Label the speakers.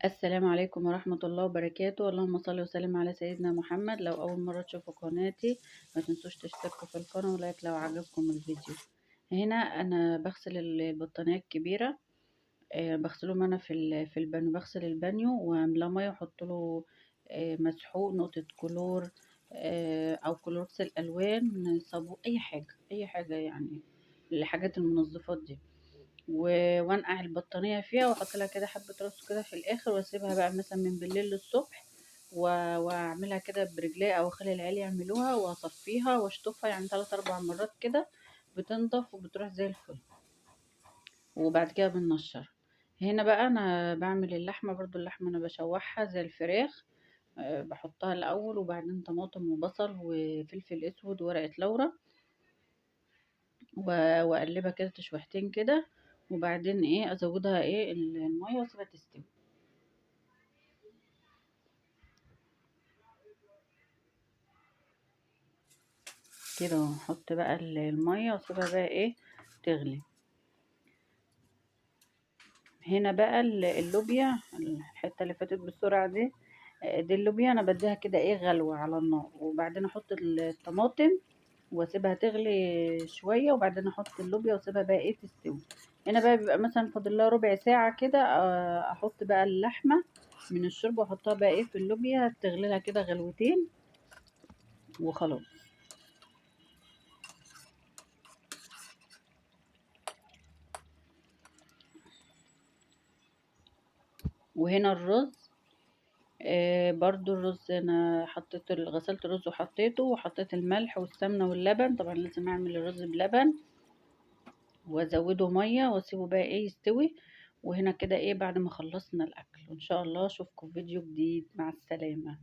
Speaker 1: السلام عليكم ورحمة الله وبركاته. اللهم صل وسلم على سيدنا محمد. لو أول مرة تشوفوا قناتي ما تنسوش تشتركوا في القناة ولايك لو عجبكم الفيديو. هنا أنا بغسل البطانية الكبيرة. بغسلهم أنا في البانيو، بغسل البانيو وأملاه مية وأحط له مسحوق نقطة كلور، أو كلوركس الألوان، صابون، أي حاجة يعني، الحاجات المنظفات دي. وانقع البطانية فيها واحط لها كده حبة رز كده في الاخر، واسيبها بقى مثلا من بالليل للصبح، واعملها كده برجلي او اخلي العيال يعملوها، واصفيها واشطفها يعني 3 4 مرات كده، بتنضف وبتروح زي الفل. وبعد كده بننشر. هنا بقى انا بعمل اللحمة، برضو اللحمة انا بشوحها زي الفراخ. بحطها الاول وبعدين طماطم وبصل وفلفل اسود وورقة لورا، واقلبها كده تشويحتين كده، وبعدين ايه ازودها ايه الميه واسيبها تستوي كده. احط بقى الميه واسيبها بقى ايه تغلي. هنا بقى اللوبيا، الحته اللي فاتت بالسرعه دي، دي اللوبيا انا بديها كده ايه غلوه على النار، وبعدين احط الطماطم واسيبها تغلي شويه، وبعدين احط اللوبيا واسيبها بقى ايه تستوي. هنا بقى بيبقى مثلا فاضل لها ربع ساعه كده، احط بقى اللحمه من الشوربه واحطها بقى ايه في اللوبيا، تغلي لها كده غلوتين وخلاص. وهنا الرز، برضو الرز انا غسلت الرز وحطيته، وحطيت الملح والسمنه واللبن، طبعا لازم اعمل الرز بلبن، وازوده ميه واسيبه بقى ايه يستوي. وهنا كده ايه بعد ما خلصنا الاكل، وان شاء الله اشوفكم في فيديو جديد. مع السلامه.